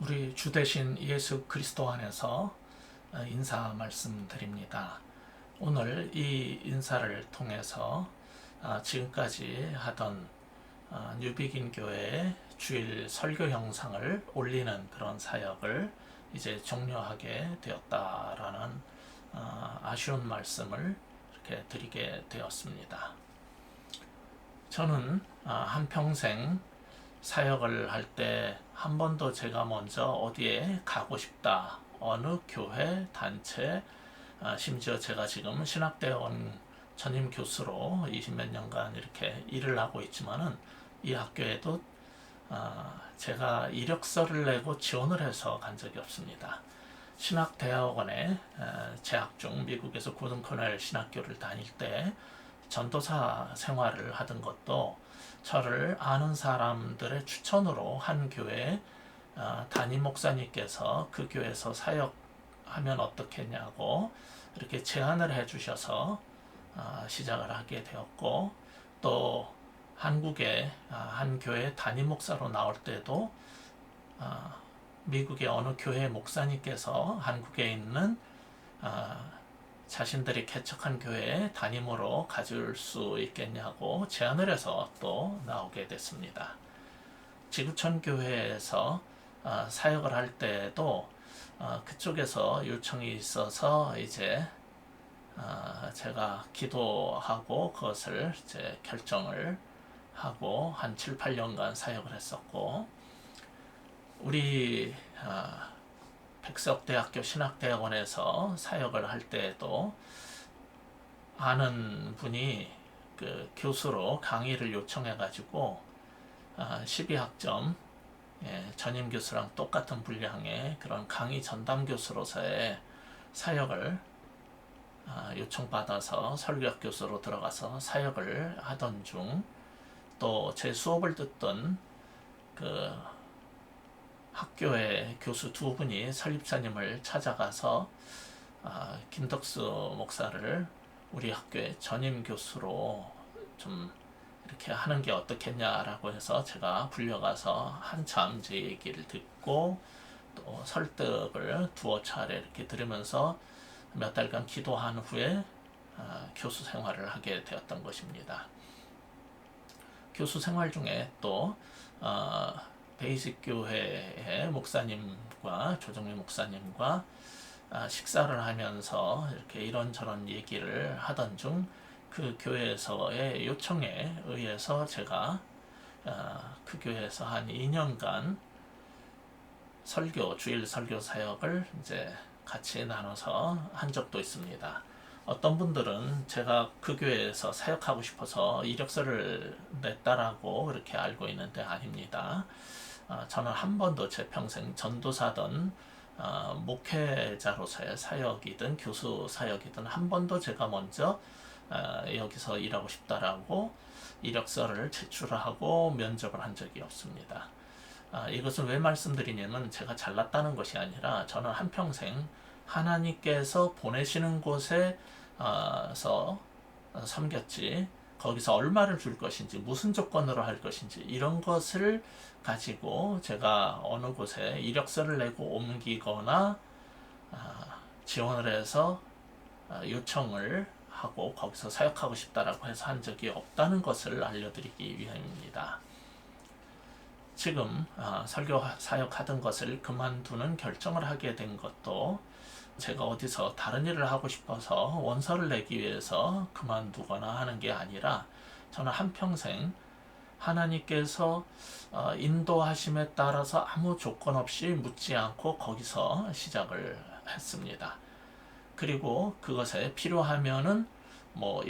우리 주 되신 예수 그리스도 안에서 인사 말씀드립니다. 오늘 이 인사를 통해서 지금까지 하던 뉴비긴 교회의 주일 설교 영상을 올리는 그런 사역을 이제 종료하게 되었다라는 아쉬운 말씀을 이렇게 드리게 되었습니다. 저는 한평생 사역을 할 때 한 번도 제가 먼저 어디에 가고 싶다, 어느 교회, 단체, 심지어 제가 지금 신학대원 전임 교수로 20몇 년간 이렇게 일을 하고 있지만은 이 학교에도 제가 이력서를 내고 지원을 해서 간 적이 없습니다. 신학대학원에 재학 중 미국에서 고등 코넬 신학교를 다닐 때 전도사 생활을 하던 것도 저를 아는 사람들의 추천으로 한 교회 담임 목사님께서 그 교회에서 사역하면 어떻겠냐고 이렇게 제안을 해주셔서 시작을 하게 되었고, 또 한국의 한 교회 담임 목사로 나올 때도 미국의 어느 교회 목사님께서 한국에 있는 자신들이 개척한 교회에 담임으로 가줄 수 있겠냐고 제안을 해서 또 나오게 됐습니다. 지구촌 교회에서 사역을 할 때도 그쪽에서 요청이 있어서 이제 제가 기도하고 그것을 이제 결정을 하고 한 7, 8년간 사역을 했었고, 우리 백석대학교 신학대학원에서 사역을 할 때에도 아는 분이 그 교수로 강의를 요청해가지고 12학점 전임 교수랑 똑같은 분량의 그런 강의 전담 교수로서의 사역을 요청받아서 설교학 교수로 들어가서 사역을 하던 중, 또 제 수업을 듣던 그 학교의 교수 두 분이 설립자님을 찾아가서 김덕수 목사를 우리 학교의 전임 교수로 좀 이렇게 하는 게 어떻겠냐라고 해서 제가 불려가서 한참 제 얘기를 듣고 또 설득을 두어 차례 이렇게 들으면서 몇 달간 기도한 후에 교수 생활을 하게 되었던 것입니다. 교수 생활 중에 또 베이직 교회의 목사님과 조정민 목사님과 식사를 하면서 이렇게 이런저런 얘기를 하던 중 그 교회에서의 요청에 의해서 제가 그 교회에서 한 2년간 주일 설교 사역을 이제 같이 나눠서 한 적도 있습니다. 어떤 분들은 제가 그 교회에서 사역하고 싶어서 이력서를 냈다라고 그렇게 알고 있는데 아닙니다. 저는 한 번도 제 평생 전도사든 목회자로서의 사역이든 교수 사역이든 한 번도 제가 먼저 여기서 일하고 싶다라고 이력서를 제출하고 면접을 한 적이 없습니다. 이것은 왜 말씀드리냐면 제가 잘났다는 것이 아니라 저는 한평생 하나님께서 보내시는 곳에서 섬겼지, 거기서 얼마를 줄 것인지, 무슨 조건으로 할 것인지, 이런 것을 가지고 제가 어느 곳에 이력서를 내고 옮기거나 지원을 해서 요청을 하고 거기서 사역하고 싶다라고 해서 한 적이 없다는 것을 알려드리기 위함입니다. 지금 설교 사역하던 것을 그만두는 결정을 하게 된 것도 제가 어디서 다른 일을 하고 싶어서 원서를 내기 위해서 그만두거나 하는 게 아니라, 저는 한평생 하나님께서 인도하심에 따라서 아무 조건 없이 묻지 않고 거기서 시작을 했습니다. 그리고 그것에 필요하면은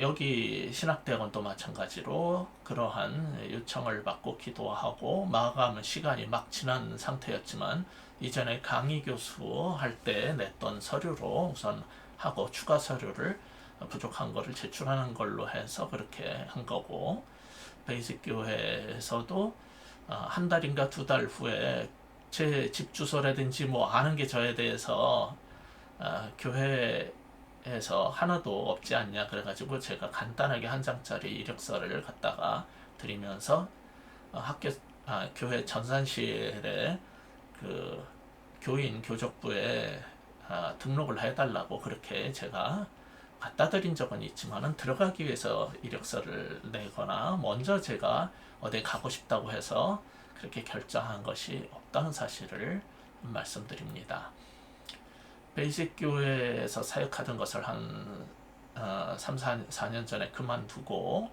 여기 신학대학원도 마찬가지로 그러한 요청을 받고 기도하고 마감은 시간이 막 지난 상태였지만 이전에 강의 교수 할 때 냈던 서류로 우선 하고 추가 서류를 부족한 거를 제출하는 걸로 해서 그렇게 한 거고, 베이직 교회에서도 한 달인가 두 달 후에 제 집 주소라든지 아는 게 저에 대해서 교회에서 하나도 없지 않냐 그래가지고 제가 간단하게 한 장짜리 이력서를 갖다가 드리면서 교회 전산실에 그 교인 교족부에 등록을 해달라고 그렇게 제가 갖다 드린 적은 있지만은 들어가기 위해서 이력서를 내거나 먼저 제가 어디 가고 싶다고 해서 그렇게 결정한 것이 없다는 사실을 말씀드립니다. 베이직 교회에서 사역하던 것을 한 3, 4년 전에 그만두고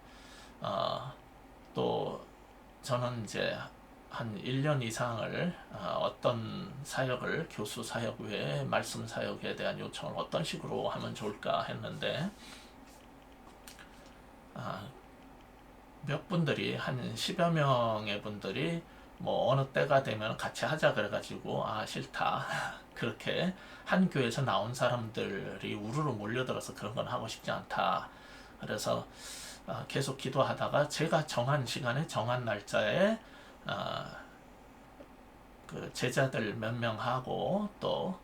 또 저는 이제 한 1년 이상을 어떤 사역을 교수 사역 외에 말씀 사역에 대한 요청을 어떤 식으로 하면 좋을까 했는데 몇 분들이 한 10여 명의 분들이 뭐 어느 때가 되면 같이 하자 그래가지고 싫다 그렇게 한 교회에서 나온 사람들이 우르르 몰려들어서 그런 건 하고 싶지 않다. 그래서 계속 기도하다가 제가 정한 시간에 정한 날짜에 그 제자들 몇 명하고 또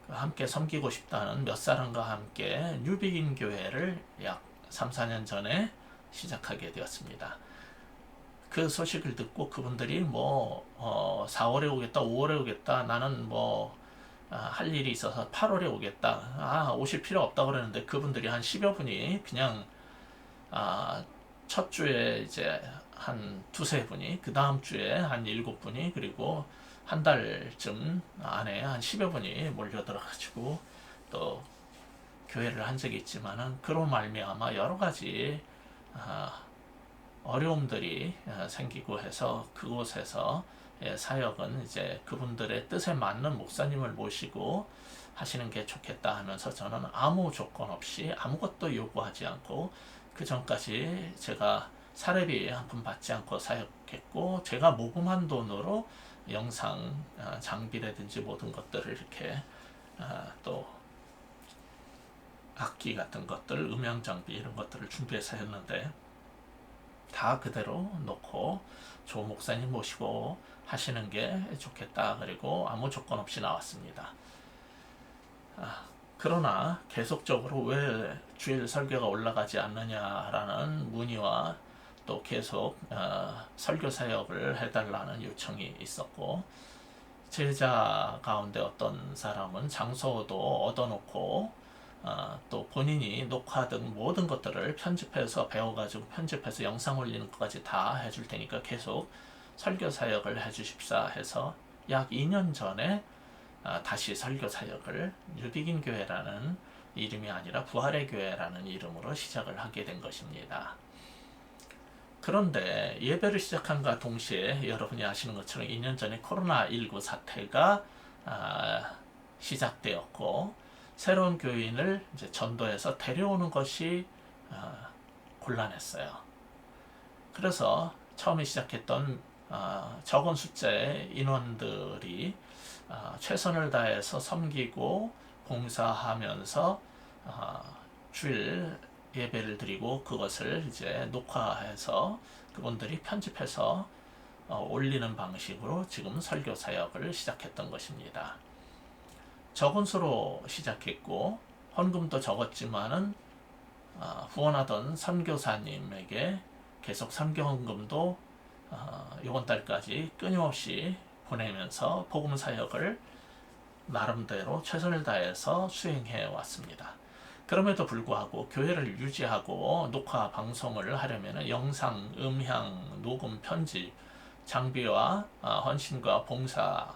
함께 섬기고 싶다는 몇 사람과 함께 뉴비긴 교회를 약 3, 4년 전에 시작하게 되었습니다. 그 소식을 듣고 그분들이 4월에 오겠다, 5월에 오겠다, 나는 할 일이 있어서 8월에 오겠다, 오실 필요 없다 그러는데 그분들이 한 10여 분이 그냥 첫 주에 이제 한 두세 분이, 그 다음 주에 한 7분이, 그리고 한 달쯤 안에 한 10여 분이 몰려들어가지고 또 교회를 한 적이 있지만은 그로 말미암아 여러 가지 어려움들이 생기고 해서 그곳에서 사역은 이제 그분들의 뜻에 맞는 목사님을 모시고 하시는 게 좋겠다 하면서 저는 아무 조건 없이 아무것도 요구하지 않고 그 전까지 제가 사례비 한 푼 받지 않고 사역했고 제가 모금한 돈으로 영상 장비라든지 모든 것들을 이렇게 또 악기 같은 것들, 음향 장비 이런 것들을 준비해서 했는데 다 그대로 놓고 조 목사님 모시고 하시는 게 좋겠다. 그리고 아무 조건 없이 나왔습니다. 그러나 계속적으로 왜 주일 설교가 올라가지 않느냐라는 문의와 또 계속 설교 사역을 해달라는 요청이 있었고 제자 가운데 어떤 사람은 장소도 얻어놓고 또 본인이 녹화 등 모든 것들을 편집해서 배워가지고 편집해서 영상 올리는 것까지 다 해줄 테니까 계속 설교 사역을 해주십사 해서 약 2년 전에 다시 설교 사역을 뉴비긴 교회라는 이름이 아니라 부활의 교회라는 이름으로 시작을 하게 된 것입니다. 그런데 예배를 시작한과 동시에 여러분이 아시는 것처럼 2년 전에 코로나19 사태가 시작되었고 새로운 교인을 이제 전도해서 데려오는 것이 곤란했어요. 그래서 처음에 시작했던 적은 숫자의 인원들이 최선을 다해서 섬기고 봉사하면서 주일 예배를 드리고 그것을 이제 녹화해서 그분들이 편집해서 올리는 방식으로 지금 설교 사역을 시작했던 것입니다. 적은 수로 시작했고 헌금도 적었지만은 후원하던 선교사님에게 계속 선교 헌금도 이번 달까지 끊임없이 보내면서 복음 사역을 나름대로 최선을 다해서 수행해 왔습니다. 그럼에도 불구하고 교회를 유지하고 녹화 방송을 하려면 영상, 음향, 녹음, 편집, 장비와 헌신과 봉사는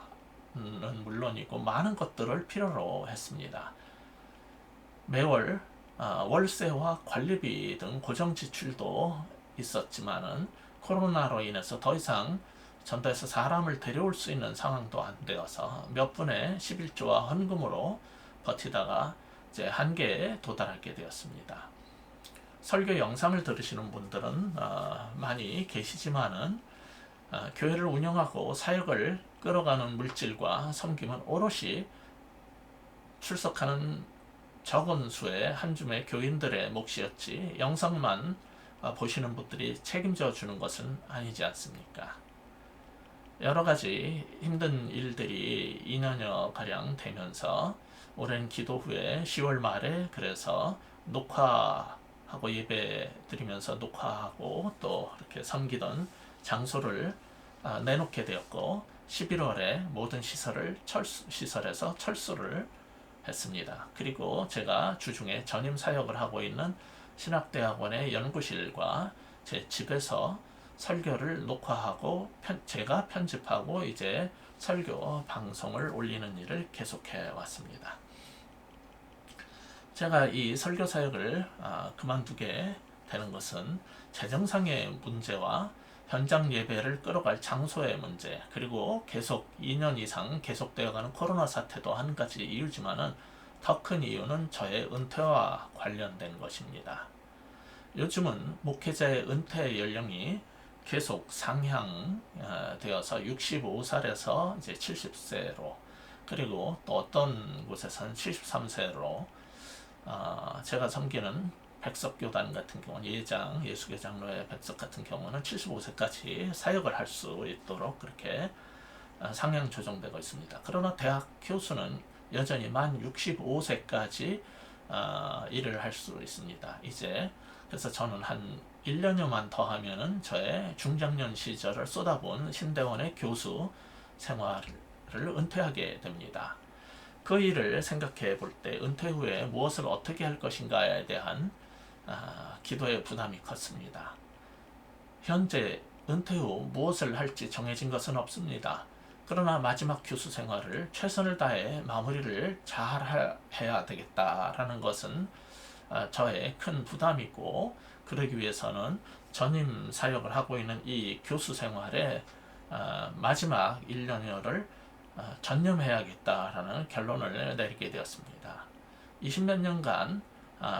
물론이고 많은 것들을 필요로 했습니다. 매월 월세와 관리비 등 고정 지출도 있었지만은 코로나로 인해서 더 이상 전도에서 사람을 데려올 수 있는 상황도 안 되어서 몇 분의 11조와 헌금으로 버티다가 이제 한계에 도달하게 되었습니다. 설교 영상을 들으시는 분들은 많이 계시지만은 교회를 운영하고 사역을 끌어가는 물질과 섬김은 오롯이 출석하는 적은 수의 한 줌의 교인들의 몫이었지 영상만 보시는 분들이 책임져 주는 것은 아니지 않습니까? 여러 가지 힘든 일들이 2년여 가량 되면서 오랜 기도 후에 10월 말에 그래서 녹화하고 예배 드리면서 녹화하고 또 이렇게 섬기던 장소를 내놓게 되었고 11월에 모든 시설에서 철수를 했습니다. 그리고 제가 주중에 전임 사역을 하고 있는 신학대학원의 연구실과 제 집에서 설교를 녹화하고 제가 편집하고 이제 설교 방송을 올리는 일을 계속해 왔습니다. 제가 이 설교 사역을 그만두게 되는 것은 재정상의 문제와 현장 예배를 끌어갈 장소의 문제, 그리고 계속 2년 이상 계속되어가는 코로나 사태도 한 가지 이유지만은 더 큰 이유는 저의 은퇴와 관련된 것입니다. 요즘은 목회자의 은퇴 연령이 계속 상향되어서 65살에서 이제 70세로, 그리고 또 어떤 곳에서는 73세로, 제가 섬기는 백석교단 같은 경우는 예수교 장로의 백석 같은 경우는 75세까지 사역을 할 수 있도록 그렇게 상향 조정되고 있습니다. 그러나 대학 교수는 여전히 만 65세까지 일을 할 수 있습니다. 이제 그래서 저는 한 1년여만 더 하면은 저의 중장년 시절을 쏟아본 신대원의 교수 생활을 은퇴하게 됩니다. 그 일을 생각해 볼 때 은퇴 후에 무엇을 어떻게 할 것인가에 대한 기도의 부담이 컸습니다. 현재 은퇴 후 무엇을 할지 정해진 것은 없습니다. 그러나 마지막 교수 생활을 최선을 다해 마무리를 잘 해야 되겠다라는 것은 저의 큰 부담이고, 그러기 위해서는 전임 사역을 하고 있는 이 교수 생활의 마지막 1년여를 전념해야겠다라는 결론을 내리게 되었습니다. 20몇 년간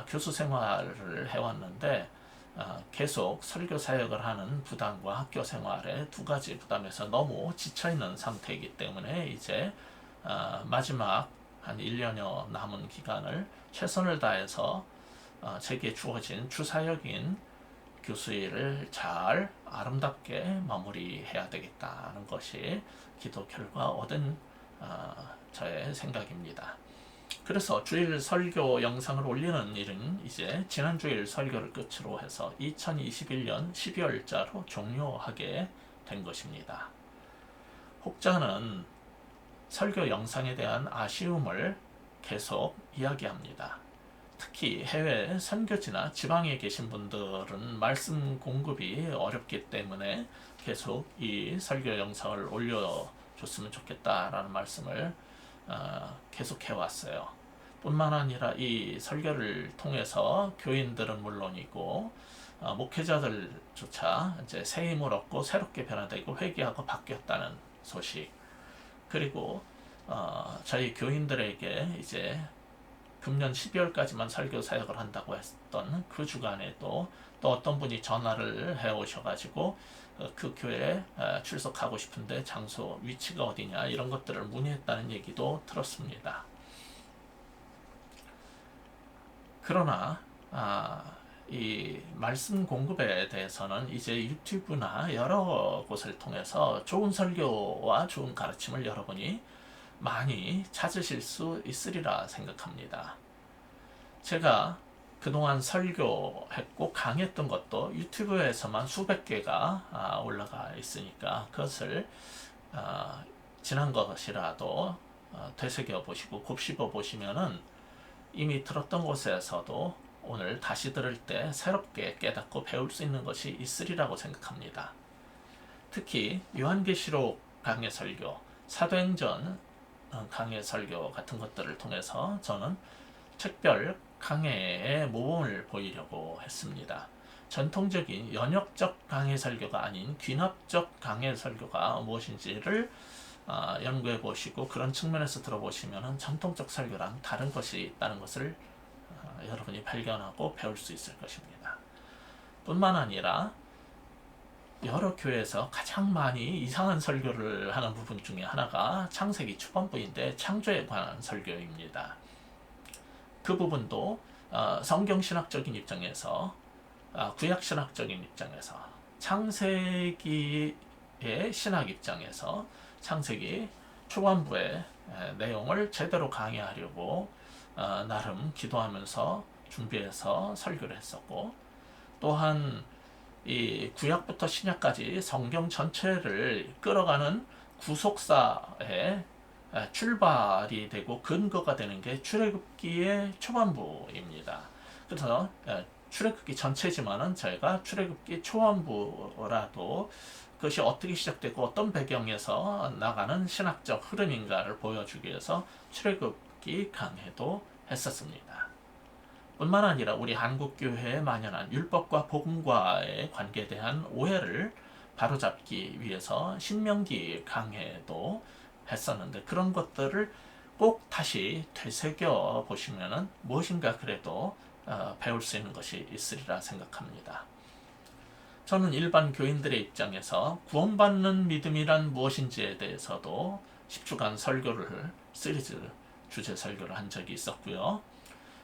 교수 생활을 해왔는데 계속 설교 사역을 하는 부담과 학교 생활의 두 가지 부담에서 너무 지쳐있는 상태이기 때문에 이제 마지막 한 1년여 남은 기간을 최선을 다해서 제게 주어진 주사역인 교수 일을 잘 아름답게 마무리해야 되겠다는 것이 기도 결과 얻은 저의 생각입니다. 그래서 주일 설교 영상을 올리는 일은 이제 지난 주일 설교를 끝으로 해서 2021년 12월자로 종료하게 된 것입니다. 혹자는 설교 영상에 대한 아쉬움을 계속 이야기합니다. 특히 해외 선교지나 지방에 계신 분들은 말씀 공급이 어렵기 때문에 계속 이 설교 영상을 올려줬으면 좋겠다라는 말씀을 계속 해왔어요. 뿐만 아니라 이 설교를 통해서 교인들은 물론이고 목회자들조차 이제 새 힘을 얻고 새롭게 변화되고 회개하고 바뀌었다는 소식, 그리고 저희 교인들에게 이제 금년 12월까지만 설교 사역을 한다고 했던 그 주간에도 또 어떤 분이 전화를 해 오셔가지고 그 교회에 출석하고 싶은데 장소 위치가 어디냐 이런 것들을 문의했다는 얘기도 들었습니다. 그러나 이 말씀 공급에 대해서는 이제 유튜브나 여러 곳을 통해서 좋은 설교와 좋은 가르침을 여러분이 많이 찾으실 수 있으리라 생각합니다. 제가 그동안 설교했고 강의했던 것도 유튜브에서만 수백 개가 올라가 있으니까 그것을 지난 것이라도 되새겨 보시고 곱씹어 보시면은 이미 들었던 곳에서도 오늘 다시 들을 때 새롭게 깨닫고 배울 수 있는 것이 있으리라고 생각합니다. 특히 요한계시록 강해 설교, 사도행전 강해 설교 같은 것들을 통해서 저는 특별 강해의 모범을 보이려고 했습니다. 전통적인 연역적 강해 설교가 아닌 귀납적 강해 설교가 무엇인지를 연구해 보시고 그런 측면에서 들어보시면 전통적 설교랑 다른 것이 있다는 것을 여러분이 발견하고 배울 수 있을 것입니다. 뿐만 아니라 여러 교회에서 가장 많이 이상한 설교를 하는 부분 중에 하나가 창세기 초반부인데 창조에 관한 설교입니다. 그 부분도 성경신학적인 입장에서 구약신학적인 입장에서 창세기의 신학 입장에서 창세기 초반부의 내용을 제대로 강의하려고 나름 기도하면서 준비해서 설교를 했었고, 또한 이 구약부터 신약까지 성경 전체를 끌어가는 구속사의 출발이 되고 근거가 되는 게 출애굽기의 초반부입니다. 그래서 출애굽기 전체지만은 저희가 출애굽기 초반부라도 그것이 어떻게 시작되고 어떤 배경에서 나가는 신학적 흐름인가를 보여주기 위해서 출애굽기 강해도 했었습니다. 뿐만 아니라 우리 한국교회에 만연한 율법과 복음과의 관계에 대한 오해를 바로잡기 위해서 신명기 강해도 했었는데, 그런 것들을 꼭 다시 되새겨 보시면은 무엇인가 그래도 배울 수 있는 것이 있으리라 생각합니다. 저는 일반 교인들의 입장에서 구원받는 믿음이란 무엇인지에 대해서도 10주간 설교를 시리즈 주제 설교를 한 적이 있었고요.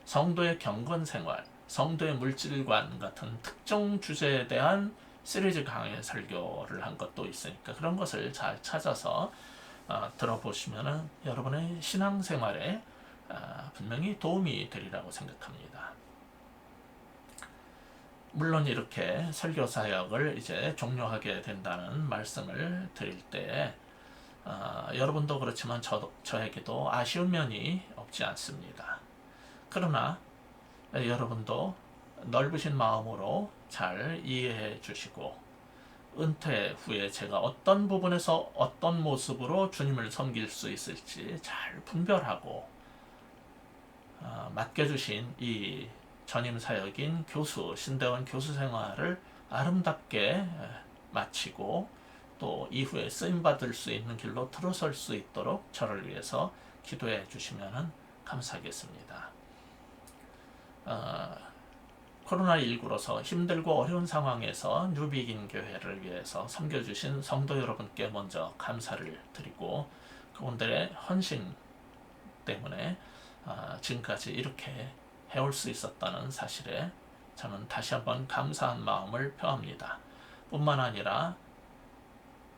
성도의 경건 생활, 성도의 물질관 같은 특정 주제에 대한 시리즈 강의 설교를 한 것도 있으니까 그런 것을 잘 찾아서 들어보시면 여러분의 신앙생활에 분명히 도움이 되리라고 생각합니다. 물론 이렇게 설교 사역을 이제 종료하게 된다는 말씀을 드릴 때 여러분도 그렇지만 저에게도 아쉬운 면이 없지 않습니다. 그러나 여러분도 넓으신 마음으로 잘 이해해 주시고 은퇴 후에 제가 어떤 부분에서 어떤 모습으로 주님을 섬길 수 있을지 잘 분별하고 맡겨주신 이 전임 사역인 교수, 신대원 교수 생활을 아름답게 마치고 또 이후에 쓰임받을 수 있는 길로 들어설 수 있도록 저를 위해서 기도해 주시면 감사하겠습니다. 코로나19로서 힘들고 어려운 상황에서 뉴비긴 교회를 위해서 섬겨주신 성도 여러분께 먼저 감사를 드리고 그분들의 헌신 때문에 지금까지 이렇게 해올 수 있었다는 사실에 저는 다시 한번 감사한 마음을 표합니다. 뿐만 아니라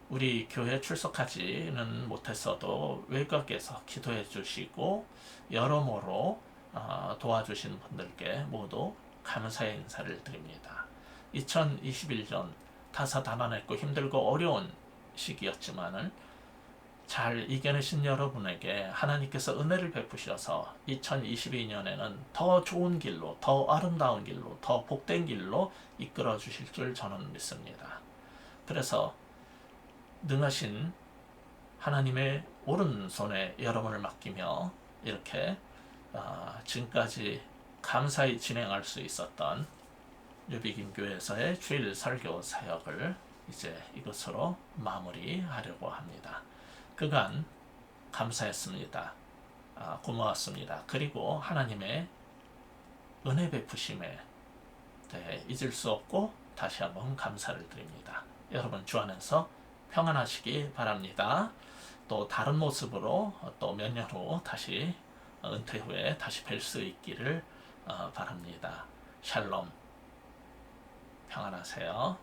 우리 교회 출석하지는 못했어도 외곽에서 기도해 주시고 여러모로 도와주신 분들께 모두 감사의 인사를 드립니다. 2021년 다사다난했고 힘들고 어려운 시기였지만은 잘 이겨내신 여러분에게 하나님께서 은혜를 베푸셔서 2022년에는 더 좋은 길로, 더 아름다운 길로, 더 복된 길로 이끌어 주실 줄 저는 믿습니다. 그래서 능하신 하나님의 오른손에 여러분을 맡기며 이렇게 지금까지 감사히 진행할 수 있었던 뉴비긴 교회에서의 주일 설교 사역을 이제 이것으로 마무리하려고 합니다. 그간 감사했습니다. 고마웠습니다. 그리고 하나님의 은혜 베푸심에 대해 잊을 수 없고 다시 한번 감사를 드립니다. 여러분 주 안에서 평안하시기 바랍니다. 또 다른 모습으로 또 몇 년 후 다시 은퇴 후에 다시 뵐 수 있기를 바랍니다. 샬롬. 평안하세요.